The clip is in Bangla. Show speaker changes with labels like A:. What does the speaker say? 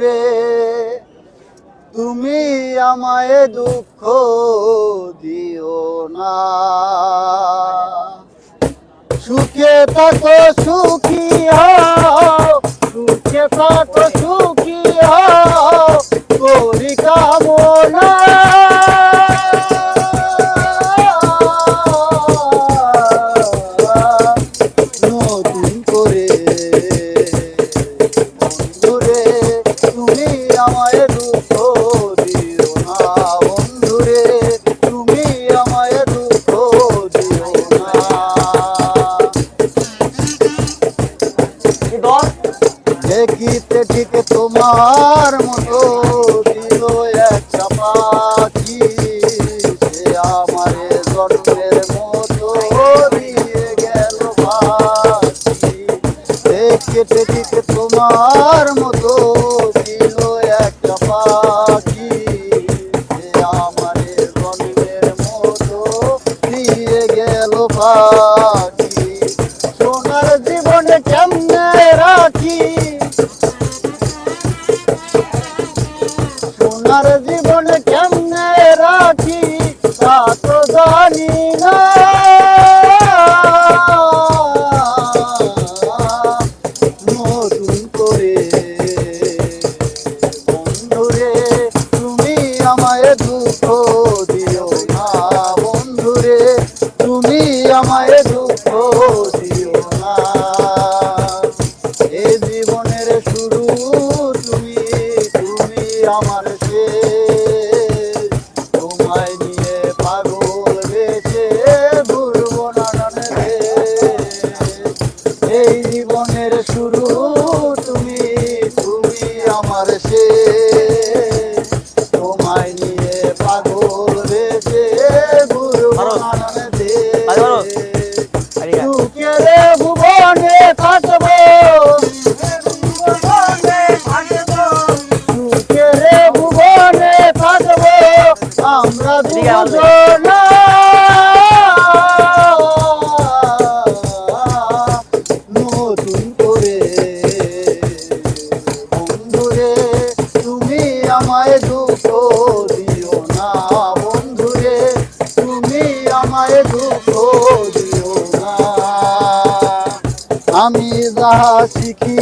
A: বন্ধুরে তুমি আমায় দুঃখ দিও না। সুখে থাকো সুখী হও, সুখে থাকো সুখী হও, করি কামনা। নতুন করে বন্ধুরে তুমি আমায় দুঃখ দিও না। বন্ধুরে তুমি আমায় দুঃখ দিও না। দেখিতে ঠিক তোমার মতো দিল একটা পাখি, সে আমারে জন্মের মতো দিয়ে গেল পাখি। দেখিতে ঠিক তোমার মতো দিল একটা পাখি, সে আমারে জন্মের মতো দিয়ে গেল পাখি। সোনার জীবনে কেমনে রাখি, সোনার জীবনে কেমনে রাখি তা তো জানি না। নতুন করে বন্ধুরে তুমি আমায় দুঃখ দিও না। বন্ধুরে তুমি আমায় দুঃখ দিও না। এ জীবনের শুরু তুমি, তুমি আমার শেষ। তোমায় নিয়ে পাগল বেঁচে ঘুরবো নানান দেশ। এই জীবনের শুরু তুমি, তুমি আমার শেষ। তোমায় নিয়ে পাগল বেঁচে ঘুরবো নানান দেশ। সুখের ভুবনে থাকবো, সুখের ভুবনে থাকবো আমরা দুজন। নতুন করে বন্ধুরে তুমি আমায় দুঃখ দিও না। বন্ধুরে তুমি আমায় দুঃখ দিও না। আমি যাহা শিখি